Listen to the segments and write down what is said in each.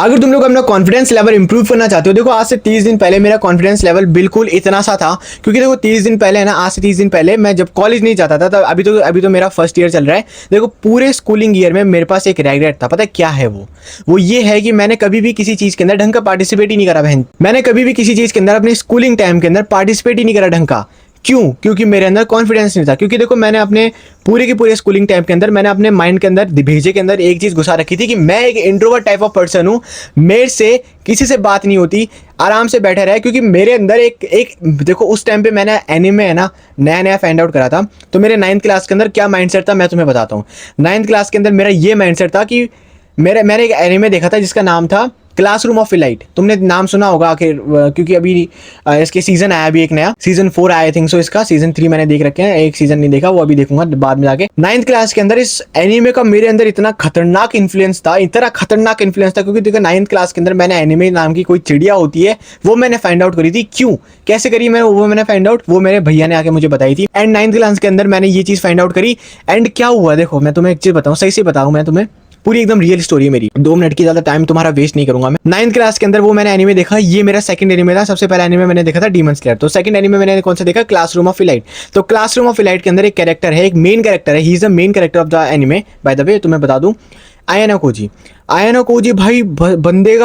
अगर तुम लोग अपना कॉन्फिडेंस लेवल इंप्रूव करना चाहते हो, देखो आज से 30 दिन पहले मेरा कॉन्फिडेंस लेवल बिल्कुल इतना सा था, क्योंकि देखो 30 दिन पहले ना, आज से 30 दिन पहले मैं जब कॉलेज नहीं जाता था, तब अभी तो मेरा फर्स्ट ईयर चल रहा है। देखो पूरे स्कूलिंग ईयर में मेरे पास एक रिग्रेट था, पता है क्या है वो ये है कि मैंने कभी भी किसी चीज़ के अंदर ढंग का पार्टिसिपेट ही नहीं करा बहन। मैंने कभी भी किसी चीज़ के अंदर अपनी स्कूलिंग टाइम के अंदर पार्टिसिपेट ही नहीं करा ढंग का। क्यों? क्योंकि मेरे अंदर कॉन्फिडेंस नहीं था। क्योंकि देखो मैंने अपने पूरे के पूरे स्कूलिंग टाइम के अंदर मैंने अपने माइंड के अंदर भेजे के अंदर एक चीज़ घुसा रखी थी कि मैं एक इंट्रोवर्ट टाइप ऑफ पर्सन हूँ, मेरे से किसी से बात नहीं होती, आराम से बैठे रहे। क्योंकि मेरे अंदर एक देखो उस टाइम पे मैंने एनिमे है ना नया नया फाइंड आउट करा था, तो मेरे 9th क्लास के अंदर क्या माइंडसेट था मैं तुम्हें बताता हूँ। 9th क्लास के अंदर मेरा ये माइंडसेट था कि मैंने एक एनिमे देखा था जिसका नाम था क्लासरूम ऑफ इलाइट। तुमने नाम सुना होगा आखिर, क्योंकि अभी इसके सीजन आया, अभी एक नया सीजन 4 आया थिंक सो। इसका सीजन 3 मैंने देख रखे हैं, एक सीजन नहीं देखा, वो अभी देखूंगा बाद में जाके। 9th क्लास के अंदर इस एनिमे का मेरे अंदर इतना खतरनाक इन्फ्लुएंस था, क्योंकि देखो 9th क्लास के अंदर मैंने एनिमे नाम की कोई चिड़िया होती है वो मैंने फाइंड आउट करी थी। क्यों कैसे करी मैंने फाइंड आउट, वो मेरे भैया ने आके मुझे बताई थी। एंड 9th क्लास के अंदर मैंने ये चीज फाइंड आउट करी। एंड क्या हुआ देखो मैं तुम्हें एक चीज बताऊं, सही से बताऊं मैं तुम्हें, पूरी एकदम रियल स्टोरी है मेरी, 2 मिनट की ज्यादा टाइम तुम्हारा वेस्ट नहीं करूंगा मैं। 9th क्लास के अंदर वो मैंने एनिमे देखा, ये मेरा सेकंड एनिमे था। सबसे पहला एनिमे मैंने देखा था डीमन स्लेयर, तो सेकंड एनिमे मैंने कौन सा देखा, क्लासरूम ऑफ इलाइट। तो क्लासरूम ऑफ इलाइट के अंदर एक कैरेक्टर है, एक मेन कैरेक्टर है, he is the main character of the anime by the way. तुम्हें बता दूं आयानो कोजी भाई, बंदे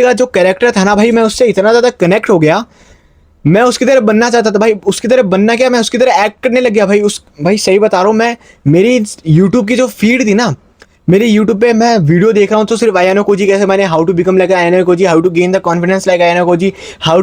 का जो कैरेक्टर था ना भाई, मैं उससे इतना ज्यादा कनेक्ट हो गया, मैं उसकी तरह बनना चाहता था भाई। उसकी तरह बनना क्या, मैं उसकी तरह एक्ट करने लग गया भाई सही बता रहा हूँ मैं। मेरी यूट्यूब की जो फीड थी ना, मेरे YouTube पे मैं वीडियो देख रहा हूँ तो सिर्फ आयानो कोजी कैसे मैंने how to become like Ayanokoji, how to gain the confidence like Ayanokoji, how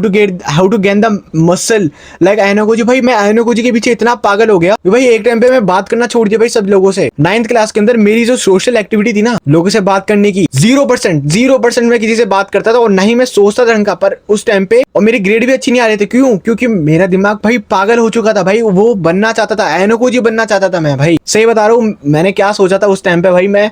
to gain the muscle like Ayanokoji. भाई मैं आयानो कोजी के पीछे इतना पागल हो गया कि भाई एक टाइम पे मैं बात करना छोड़ दिया भाई सब लोगों से। 9th क्लास के अंदर मेरी जो सोशल एक्टिविटी थी ना, लोगों से बात करने की, 0% मैं किसी से बात करता था और ना ही मैं सोचता था ढंग का पर उस टाइम पे। और मेरी ग्रेड भी अच्छी नहीं आ रही थी। क्यों? क्योंकि मेरा दिमाग भाई पागल हो चुका था भाई, वो बनना चाहता था, आयानो कोजी बनना चाहता था मैं भाई। सही बता रहा हूँ, मैंने क्या सोचा था उस टाइम पे भाई, मैं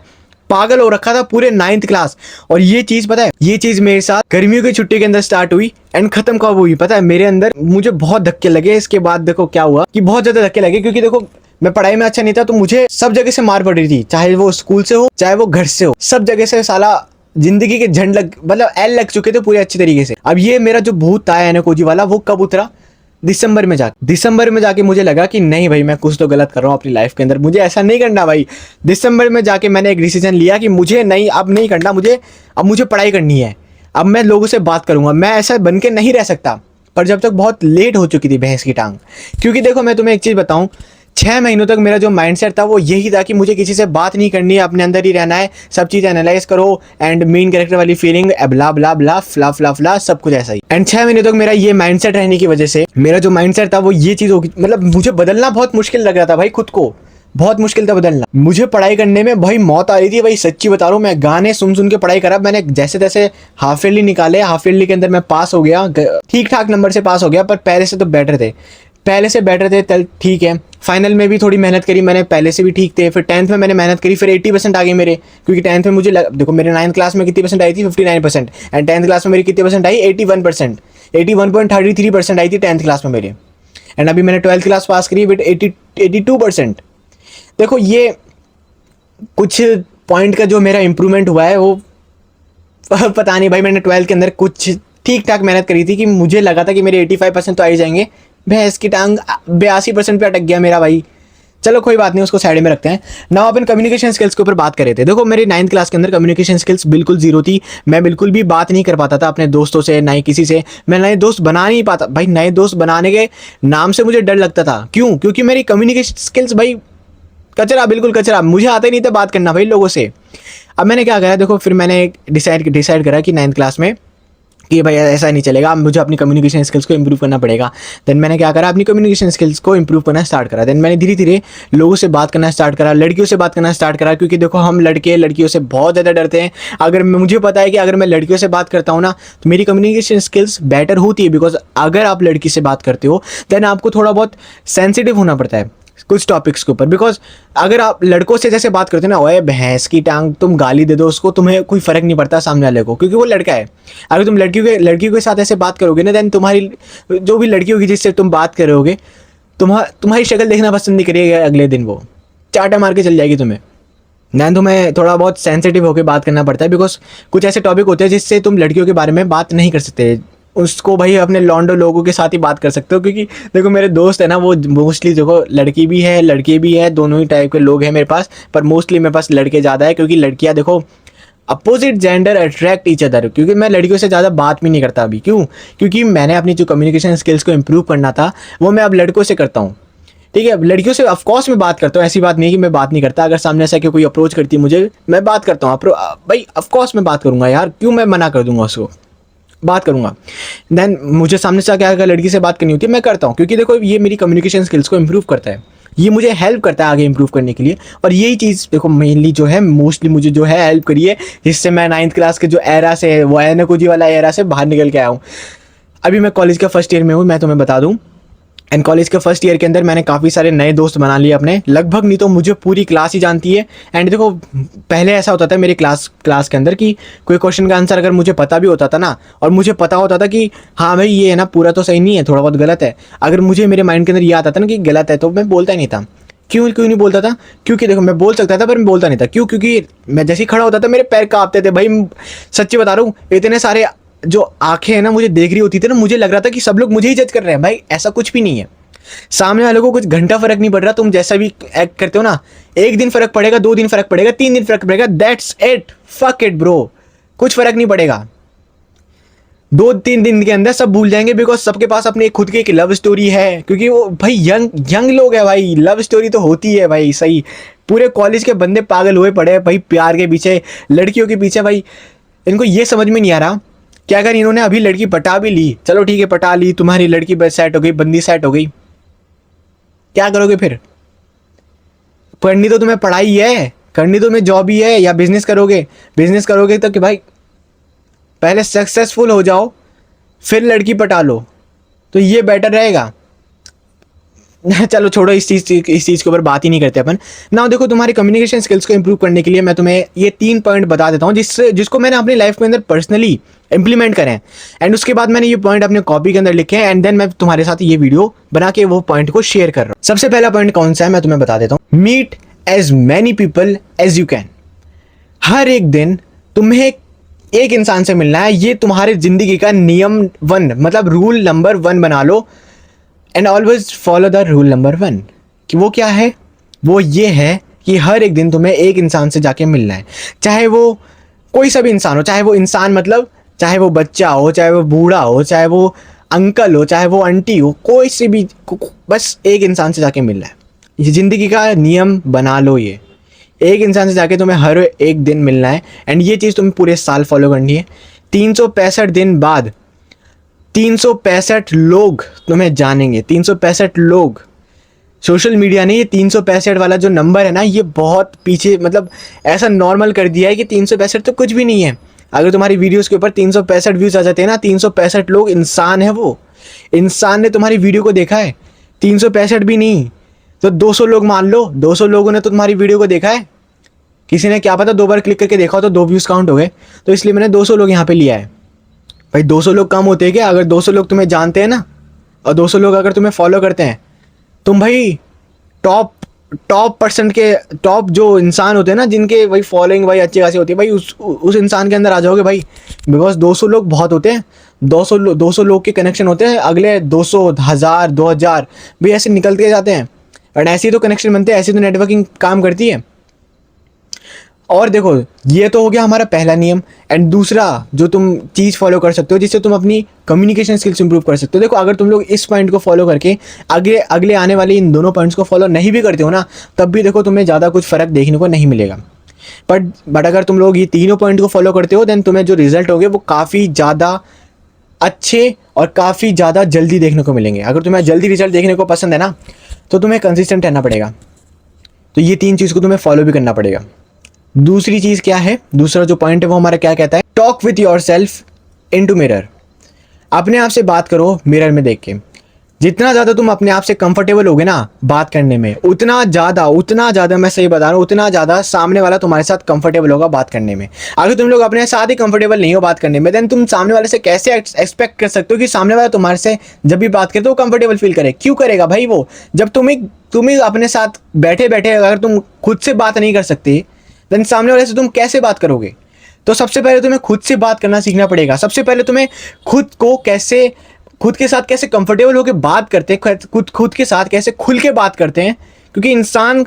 पागल हो रखा था पूरे 9th क्लास। और ये चीज पता है, ये चीज मेरे साथ गर्मियों की छुट्टी के अंदर स्टार्ट हुई एंड खत्म कब हुई पता है, मेरे अंदर मुझे बहुत धक्के लगे। इसके बाद देखो क्या हुआ कि बहुत ज्यादा धक्के लगे, क्योंकि देखो मैं पढ़ाई में अच्छा नहीं था, तो मुझे सब जगह से मार पड़ रही थी, चाहे वो स्कूल से हो चाहे वो घर से हो, सब जगह से साला जिंदगी के झंड मतलब एल लग चुके थे पूरे अच्छी तरीके से। अब ये मेरा जो भूत था आयानो कोजी वाला, वो कब उतरा, दिसंबर में जाके मुझे लगा कि नहीं भाई मैं कुछ तो गलत कर रहा हूँ अपनी लाइफ के अंदर, मुझे ऐसा नहीं करना भाई। दिसंबर में जाके मैंने एक डिसीजन लिया कि मुझे नहीं, अब नहीं करना मुझे, अब मुझे पढ़ाई करनी है, अब मैं लोगों से बात करूंगा, मैं ऐसा बन के नहीं रह सकता। पर जब तक बहुत लेट हो चुकी थी भैंस की टांग। क्योंकि देखो मैं तुम्हें एक चीज़ बताऊं, 6 महीनों तक मेरा जो माइंडसेट था वो यही था कि मुझे किसी से बात नहीं करनी है, अपने अंदर ही रहना है, सब चीज़ एनालाइज करो एंड मेन कैरेक्टर वाली फीलिंग ब्ला ब्ला ब्ला फ्ला फ्ला फ्ला सब कुछ ऐसा ही। एंड 6 महीने तक मेरा ये माइंडसेट रहने की वजह से मेरा जो माइंडसेट था वो ये चीज़ होगी, मतलब मुझे बदलना बहुत मुश्किल लग रहा था भाई, खुद को बहुत मुश्किल था बदलना। मुझे पढ़ाई करने में भाई मौत आ रही थी भाई, सच्ची बता रहा हूँ। मैं गाने सुन के पढ़ाई करा, मैंने जैसे तैसे हाफ ईयरली निकाले, हाफ ईयरली के अंदर मैं पास हो गया, ठीक ठाक नंबर से पास हो गया, पर पहले से बेटर थे ठीक है। फाइनल में भी थोड़ी मेहनत करी मैंने, पहले से भी ठीक थे। फिर 10th में मैंने मेहनत करी, फिर 80% आ गए मेरे, क्योंकि 10th में मुझे देखो मेरे 9th क्लास में कितनी परसेंट आई थी, 59%। एंड 10th क्लास में मेरी कितनी परसेंट आई, 81%, 81.33% आई थी 10th क्लास में मेरे। एंड अभी मैंने 12th क्लास पास करी विद 82%। देखो ये कुछ पॉइंट का जो मेरा इंप्रूवमेंट हुआ है वो पता नहीं भाई। मैंने 12th के अंदर कुछ ठीक ठाक मेहनत करी थी कि मुझे लगा था कि मेरे 85% तो आ ही जाएंगे, भैंस की टांग 82% पे अटक गया मेरा भाई। चलो कोई बात नहीं, उसको साइड में रखते हैं। नाउ अपन कम्युनिकेशन स्किल्स के ऊपर बात कर रहे थे। देखो मेरी 9th क्लास के अंदर कम्युनिकेशन स्किल्स बिल्कुल जीरो थी, मैं बिल्कुल भी बात नहीं कर पाता था अपने दोस्तों से, ना ही किसी से। मैं नए दोस्त बना नहीं पाता भाई, नए दोस्त बनाने के नाम से मुझे डर लगता था। क्यों? क्योंकि मेरी कम्युनिकेशन स्किल्स भाई कचरा, बिल्कुल कचरा, मुझे आता ही नहीं था बात करना भाई लोगों से। अब मैंने क्या करा, देखो फिर मैंने डिसाइड करा कि 9th क्लास में कि भाई ऐसा नहीं चलेगा, मुझे अपनी कम्युनिकेशन स्किल्स को इंप्रूव करना पड़ेगा। देन मैंने क्या करा, अपनी कम्युनिकेशन स्किल्स को इंप्रूव करना स्टार्ट करा। देन मैंने धीरे धीरे लोगों से बात करना स्टार्ट करा, लड़कियों से बात करना स्टार्ट करा। क्योंकि देखो हम लड़के लड़कियों से बहुत ज़्यादा डरते हैं। अगर मुझे पता है कि अगर मैं लड़कियों से बात करता हूँ ना तो मेरी कम्युनिकेशन स्किल्स बेटर होती है, बिकॉज अगर आप लड़की से बात करते हो देन आपको थोड़ा बहुत सेंसिटिव होना पड़ता है कुछ टॉपिक्स के ऊपर। बिकॉज अगर आप लड़कों से जैसे बात करते हो ना, ओए भैंस की टांग, तुम गाली दे दो उसको, तुम्हें कोई फर्क नहीं पड़ता सामने वाले को, क्योंकि वो लड़का है। अगर तुम लड़कियों के साथ ऐसे बात करोगे ना, देन तुम्हारी जो भी लड़की होगी जिससे तुम बात कर रहे होगे, तुम्हारी शक्ल देखना पसंद नहीं करेगी, अगले दिन वो चाटा मार के चल जाएगी तुम्हें। नहीं तो मैं थोड़ा बहुत सेंसिटिव होकर बात करना पड़ता है, बिकॉज कुछ ऐसे टॉपिक होते हैं जिससे तुम लड़कियों के बारे में बात नहीं कर सकते। उसको भाई अपने लॉन्डो लोगों के साथ ही बात कर सकते हो, क्योंकि देखो मेरे दोस्त है ना वो मोस्टली देखो लड़की भी है लड़के भी है, दोनों ही टाइप के लोग हैं मेरे पास, पर मोस्टली मेरे पास लड़के ज़्यादा है, क्योंकि लड़कियां देखो opposite gender attract each other, क्योंकि मैं लड़कियों से ज़्यादा बात भी नहीं करता अभी। क्यों? क्योंकि मैंने अपनी जो कम्युनिकेशन स्किल्स को इम्प्रूव करना था वो मैं अब लड़कों से करता हूँ। ठीक है, अब लड़कियों से ऑफकोर्स मैं बात करता हूँ, ऐसी बात नहीं है कि मैं बात नहीं करता। अगर सामने से कोई अप्रोच करती है मुझे, मैं बात करता हूँ। भाई ऑफकोर्स मैं बात करूंगा यार, क्यों मैं मना कर दूंगा उसको, बात करूंगा। देन मुझे सामने से क्या अगर लड़की से बात करनी होती है मैं करता हूँ, क्योंकि देखो ये मेरी कम्युनिकेशन स्किल्स को इम्प्रूव करता है, ये मुझे हेल्प करता है आगे इम्प्रूव करने के लिए। और यही चीज़ देखो मेनली जो है मोस्टली मुझे जो है हेल्प करी है, जिससे मैं 9th क्लास के जो एरा से, वो एनाकुजी वाला एरा से बाहर निकल के आया हूँ। अभी मैं कॉलेज का फर्स्ट ईयर में हूँ, मैं तुम्हें बता दूँ। एंड कॉलेज के फर्स्ट ईयर के अंदर मैंने काफ़ी सारे नए दोस्त बना लिए अपने, लगभग नहीं तो मुझे पूरी क्लास ही जानती है। एंड देखो पहले ऐसा होता था मेरे क्लास के अंदर कि कोई क्वेश्चन का आंसर अगर मुझे पता भी होता था ना, और मुझे पता होता था कि हाँ भाई ये है ना पूरा तो सही नहीं है, थोड़ा बहुत गलत है, अगर मुझे मेरे माइंड के अंदर ये आता था ना कि गलत है, तो मैं बोलता ही नहीं था। क्यों क्यों नहीं बोलता था? क्योंकि देखो मैं बोल सकता था पर मैं बोलता नहीं था। क्यों? क्योंकि मैं जैसे ही खड़ा होता था मेरे पैर कांपते थे भाई, सच्ची बता रहा हूँ। इतने सारे जो आंखें हैं ना मुझे देख रही होती थी ना, मुझे लग रहा था कि सब लोग मुझे ही जज कर रहे हैं। भाई ऐसा कुछ भी नहीं है, सामने वालों को कुछ घंटा फर्क नहीं पड़ रहा, तुम जैसा भी एक्ट करते हो ना, 1 दिन फर्क पड़ेगा, 2 दिन फर्क पड़ेगा, 3 दिन फर्क पड़ेगा, that's it, fuck it bro, कुछ फर्क नहीं पड़ेगा। 2-3 दिन के अंदर सब भूल जाएंगे, बिकॉज सबके पास अपनी खुद की एक लव स्टोरी है, क्योंकि वो भाई यंग लोग है भाई, लव स्टोरी तो होती है भाई। सही, पूरे कॉलेज के बंदे पागल हुए पड़े हैं भाई प्यार के पीछे, लड़कियों के पीछे। भाई इनको ये समझ में नहीं आ रहा कि अगर इन्होंने अभी लड़की पटा भी ली, चलो ठीक है पटा ली, तुम्हारी लड़की बस सेट हो गई, बंदी सेट हो गई, क्या करोगे फिर? करनी तो तुम्हें पढ़ाई है, करनी तो तुम्हें जॉब ही है, या बिजनेस करोगे। बिजनेस करोगे तो कि भाई पहले सक्सेसफुल हो जाओ फिर लड़की पटा लो, तो ये बेटर रहेगा। चलो छोड़ो, इस चीज़ के ऊपर बात ही नहीं करते अपन ना। देखो तुम्हारी कम्युनिकेशन स्किल्स को इंप्रूव करने के लिए मैं तुम्हें ये 3 पॉइंट बता देता हूँ, जिसको मैंने अपनी लाइफ के अंदर पर्सनली इंप्लीमेंट करें हैं। एंड उसके बाद मैंने ये पॉइंट अपने कॉपी के अंदर लिखे हैं, एंड देन मैं तुम्हारे साथ ये वीडियो बना के वो पॉइंट को शेयर कर रहा हूँ। सबसे पहला पॉइंट कौन सा है मैं तुम्हें बता देता हूँ। Meet as many people as you can. हर एक दिन तुम्हें एक इंसान से मिलना है, ये तुम्हारी जिंदगी का नियम 1, मतलब रूल नंबर 1 बना लो। And always follow the rule number 1। कि वो क्या है? वो ये है कि हर एक दिन तुम्हें एक इंसान से जाके मिलना है, चाहे वो कोई सा भी इंसान हो, चाहे वो इंसान मतलब चाहे वो बच्चा हो, चाहे वो बूढ़ा हो, चाहे वो अंकल हो, चाहे वो आंटी हो, कोई से भी, बस एक इंसान से जाके मिलना है। ये ज़िंदगी का नियम बना लो, ये एक इंसान से जाके तुम्हें हर एक दिन मिलना है। एंड ये चीज़ तुम्हें पूरे साल फॉलो करनी है। 365 दिन बाद 365 लोग तुम्हें जानेंगे, 365 लोग। सोशल मीडिया ने ये 365 वाला जो नंबर है ना, ये बहुत पीछे, मतलब ऐसा नॉर्मल कर दिया है कि 365 तो कुछ भी नहीं है। अगर तुम्हारी वीडियोस के ऊपर 365 व्यूज आ जाते हैं ना, 365 लोग इंसान है, वो इंसान ने तुम्हारी वीडियो को देखा है, 365 भी नहीं तो 200 लोग मान लो, 200 लोगों ने तो तुम्हारी वीडियो को देखा है। किसी ने क्या पता 2 बार क्लिक करके देखा हो तो 2 व्यूज़ काउंट हो गए, तो इसलिए मैंने 200 लोग यहाँ पे लिया है। भाई 200 लोग कम होते हैं क्या? अगर 200 लोग तुम्हें जानते हैं ना, और 200 लोग अगर तुम्हें फॉलो करते हैं, तुम भाई टॉप परसेंट के टॉप जो इंसान होते हैं ना, जिनके भाई फॉलोइंग भाई अच्छी खासी होती है, भाई उस इंसान के अंदर आ जाओगे भाई। बिकॉज 200 लोग बहुत होते हैं, 200 लोग के कनेक्शन होते हैं, अगले 200, 1000, 2000 भाई ऐसे निकलते जाते हैं। और ऐसे ही तो कनेक्शन बनते हैं, ऐसी तो नेटवर्किंग काम करती है। और देखो ये तो हो गया हमारा पहला नियम। एंड दूसरा जो तुम चीज़ फॉलो कर सकते हो जिससे तुम अपनी कम्युनिकेशन स्किल्स इंप्रूव कर सकते हो, देखो अगर तुम लोग इस पॉइंट को फॉलो करके अगले आने वाले इन दोनों पॉइंट्स को फॉलो नहीं भी करते हो ना, तब भी देखो तुम्हें ज़्यादा कुछ फ़र्क देखने को नहीं मिलेगा। बट अगर तुम लोग ये तीनों पॉइंट को फॉलो करते हो, देन तुम्हें जो रिजल्ट होंगे वो काफ़ी ज़्यादा अच्छे और काफ़ी ज़्यादा जल्दी देखने को मिलेंगे। अगर तुम्हें जल्दी रिजल्ट देखने को पसंद है ना, तो तुम्हें कंसिस्टेंट रहना पड़ेगा। तो ये 3 चीज़ को तुम्हें फॉलो भी करना पड़ेगा। दूसरी चीज़ क्या है, दूसरा जो पॉइंट है वो हमारा क्या कहता है? Talk with yourself into mirror. अपने आप से बात करो मिरर में देख के। जितना ज़्यादा तुम अपने आप से कंफर्टेबल होगे ना बात करने में, उतना ज़्यादा मैं सही बता रहा हूँ, उतना ज़्यादा सामने वाला तुम्हारे साथ कंफर्टेबल होगा बात करने में। अगर तुम लोग अपने साथ ही कंफर्टेबल नहीं हो बात करने में, देन तुम सामने वाले से कैसे एक्सपेक्ट कर सकते हो कि सामने वाला तुम्हारे से जब भी बात करे तो वो कंफर्टेबल फील करे? क्यों करेगा भाई वो? जब तुम ही अपने साथ बैठे बैठे अगर तुम खुद से बात नहीं कर सकते, देन सामने वाले से तुम कैसे बात करोगे? तो सबसे पहले तुम्हें खुद से बात करना सीखना पड़ेगा। सबसे पहले तुम्हें खुद के साथ कैसे कंफर्टेबल होकर बात करते हैं, खुद के साथ कैसे खुल के बात करते हैं। क्योंकि इंसान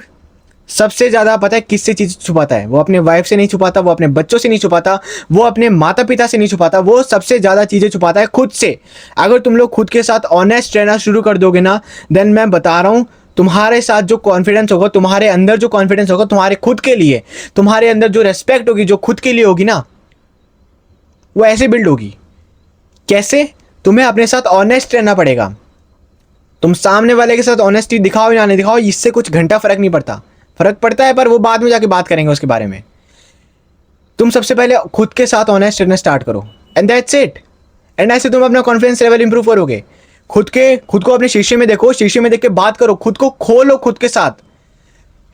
सबसे ज़्यादा पता है किससे चीज़ छुपाता है? वो अपने वाइफ से नहीं छुपाता, वो अपने बच्चों से नहीं छुपाता, वो अपने माता पिता से नहीं छुपाता, वो सबसे ज़्यादा चीज़ें छुपाता है खुद से। अगर तुम लोग खुद के साथ ऑनेस्ट रहना शुरू कर दोगे ना, देन मैं बता रहा हूँ तुम्हारे साथ जो कॉन्फिडेंस होगा, तुम्हारे अंदर जो कॉन्फिडेंस होगा तुम्हारे खुद के लिए, तुम्हारे अंदर जो रेस्पेक्ट होगी जो खुद के लिए होगी ना, वो ऐसे बिल्ड होगी। कैसे? तुम्हें अपने साथ ऑनेस्ट रहना पड़ेगा। तुम सामने वाले के साथ ऑनेस्टी दिखाओ या नहीं दिखाओ, इससे कुछ घंटा फर्क नहीं पड़ता। फर्क पड़ता है पर वो बाद में जाके बात करेंगे उसके बारे में। तुम सबसे पहले खुद के साथ ऑनेस्ट रहना स्टार्ट करो, एंड दैट्स इट। एंड ऐसे तुम अपना कॉन्फिडेंस लेवल इंप्रूव करोगे। खुद को अपने शीशे में देखो, शीशे में देख के बात करो, खुद को खोलो खुद के साथ,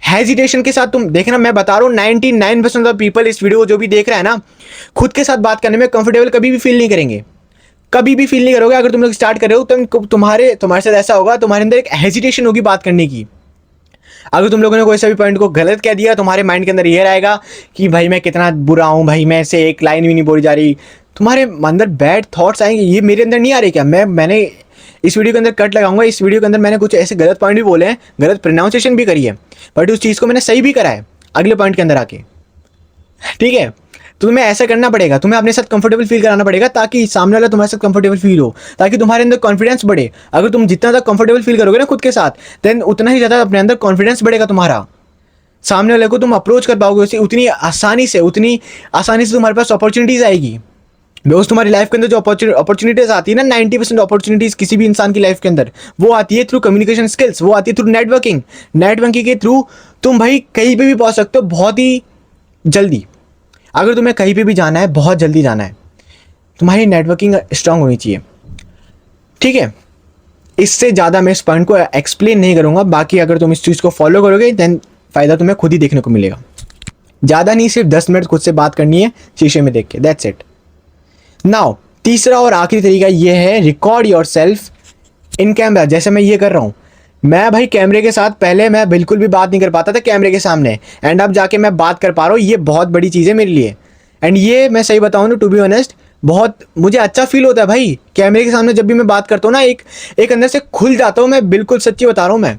हेजिटेशन के साथ। तुम देखना, मैं बता रहा हूँ 99% ऑफ पीपल इस वीडियो को जो भी देख रहा है ना, खुद के साथ बात करने में कंफर्टेबल कभी भी फील नहीं करेंगे, कभी भी फील नहीं करोगे। अगर तुम लोग स्टार्ट कर रहे हो तो तुम्हारे साथ ऐसा होगा, तुम्हारे अंदर एक हेजिटेशन होगी बात करने की। अगर तुम लोगों ने कोई सा भी पॉइंट को गलत कह दिया, तुम्हारे माइंड के अंदर ये रहेगा कि भाई मैं कितना बुरा हूँ, भाई मैं से एक लाइन भी नहीं बोली जा रही। तुम्हारे अंदर बैड थॉट्स आएंगे, ये मेरे अंदर नहीं आ रही क्या? मैंने इस वीडियो के अंदर कट लगाऊंगा, इस वीडियो के अंदर मैंने कुछ ऐसे गलत पॉइंट भी बोले हैं, गलत प्रोनाउंसिएशन भी करी है, बट उस चीज़ को मैंने सही भी करा है अगले पॉइंट के अंदर आके। ठीक है, तो तुम्हें ऐसा करना पड़ेगा, तुम्हें अपने साथ कंफर्टेबल फील कराना पड़ेगा ताकि सामने वाला तुम्हारे साथ कंफर्टेबल फील हो, ताकि तुम्हारे अंदर कॉन्फिडेंस बढ़े। अगर तुम जितना ज़्यादा कंफर्टेबल फील करोगे ना खुद के साथ, देन उतना ही ज़्यादा अपने अंदर कॉन्फिडेंस बढ़ेगा तुम्हारा। सामने वाले को तुम अप्रोच कर पाओगे उसे उतनी आसानी से तुम्हारे पास अपॉर्चुनिटीज़ आएगी। बिकॉज तुम्हारी लाइफ के अंदर जो अपॉर्चुनिटीज आती है ना, 90% अपॉर्चुनिटीज किसी भी इंसान की लाइफ के अंदर वो आती है थ्रू कम्युनिकेशन स्किल्स, वो आती है थ्रू नेटवर्किंग के थ्रू तुम भाई कहीं पे भी पहुंच सकते हो बहुत ही जल्दी। अगर तुम्हें कहीं पे भी जाना है, बहुत जल्दी जाना है, तुम्हारी नेटवर्किंग स्ट्रांग होनी चाहिए। ठीक है, इससे ज़्यादा मैं इस पॉइंट को एक्सप्लेन नहीं करूँगा। बाकी अगर तुम इस चीज़ को फॉलो करोगे देन फ़ायदा तुम्हें खुद ही देखने को मिलेगा। ज़्यादा नहीं, सिर्फ 10 मिनट खुद से बात करनी है शीशे में देख के, दैट्स इट। नाउ तीसरा और आखिरी तरीका ये है, record your self in camera. जैसे मैं ये कर रहा हूँ, मैं भाई कैमरे के साथ पहले मैं बिल्कुल भी बात नहीं कर पाता था कैमरे के सामने, एंड अब जाके मैं बात कर पा रहा हूँ। ये बहुत बड़ी चीज़ है मेरे लिए, एंड ये मैं सही बताऊँ ना, टू बी ऑनेस्ट, बहुत मुझे अच्छा फील होता है भाई कैमरे के सामने। जब भी मैं बात करता हूँ ना, एक अंदर से खुल जाता हूँ मैं, बिल्कुल सच्ची बता रहा हूँ। मैं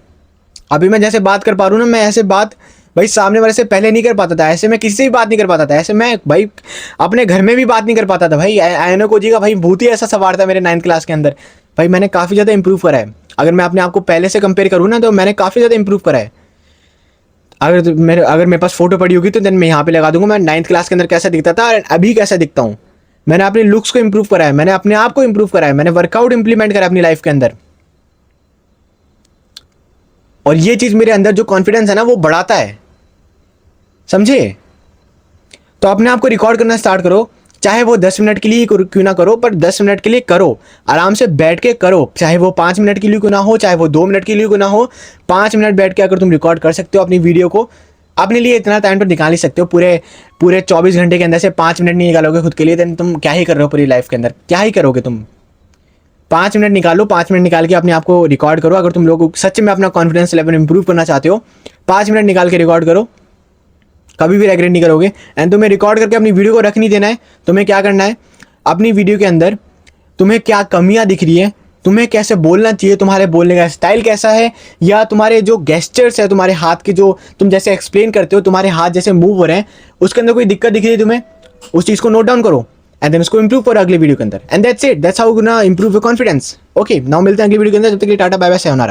अभी मैं जैसे बात कर पा रहा हूँ ना, मैं ऐसे बात भाई सामने वाले से पहले नहीं कर पाता था। ऐसे मैं किसी से भी बात नहीं कर पाता था, ऐसे मैं भाई अपने घर में भी बात नहीं कर पाता था भाई। आयनो जी का भाई भूत ही ऐसा सवार था मेरे 9th क्लास के अंदर। भाई मैंने काफ़ी ज़्यादा इंप्रूव करा है। अगर मैं अपने आप को पहले से कंपेयर करूँ ना, तो मैंने काफ़ी ज़्यादा इंप्रूव करा है। अगर मेरे पास फोटो पड़ी होगी तो देन मैं यहाँ पे लगा दूंगा मैं 9th क्लास के अंदर कैसा दिखता था और अभी कैसा दिखता हूँ। मैंने अपने लुक्स को इंप्रूव करा है, मैंने अपने आप को इंप्रूव करा है, मैंने वर्कआउट इंप्लीमेंट करा अपनी लाइफ के अंदर, और ये चीज़ मेरे अंदर जो कॉन्फिडेंस है ना वो बढ़ाता है, समझे? तो अपने आप को रिकॉर्ड करना स्टार्ट करो, चाहे वो 10 मिनट के लिए क्यों ना करो, पर 10 मिनट के लिए करो, आराम से बैठ के करो। चाहे वो 5 मिनट के लिए क्यों ना हो, चाहे वो 2 मिनट के लिए क्यों ना हो, 5 मिनट बैठ के अगर तुम रिकॉर्ड कर सकते हो अपनी वीडियो को, अपने लिए इतना टाइम तो निकाल ही सकते हो। पूरे 24 घंटे के अंदर से 5 मिनट नहीं निकालोगे खुद के लिए, देन तुम क्या ही कर रहे हो पूरी लाइफ के अंदर, क्या ही करोगे तुम? 5 मिनट निकालो, 5 मिनट निकाल के अपने आप को रिकॉर्ड करो। अगर तुम लोग सच में अपना कॉन्फिडेंस लेवल इंप्रूव करना चाहते हो, 5 मिनट निकाल के रिकॉर्ड करो, कभी भी रेग्रेट नहीं करोगे। एंड तुम्हें रिकॉर्ड करके अपनी वीडियो को रख नहीं देना है। तुम्हें क्या करना है, अपनी वीडियो के अंदर तुम्हें क्या कमियां दिख रही है, तुम्हें कैसे बोलना चाहिए, तुम्हारे बोलने का स्टाइल कैसा है, या तुम्हारे जो गेस्चर्स है, तुम्हारे हाथ के जो तुम जैसे एक्सप्लेन करते हो, तुम्हारे हाथ जैसे मूव हो रहे हैं, उसके अंदर कोई दिक्कत दिख रही है तुम्हें, उस चीज़ को नोट डाउन करो एंड देन उसको इंप्रूव करो अगले वीडियो के अंदर। And that's it, that's how gonna improve your confidence. Okay, now मिलते हैं अगली वीडियो के अंदर। जब तक के लिए टाटा बाय बाय, sayonara।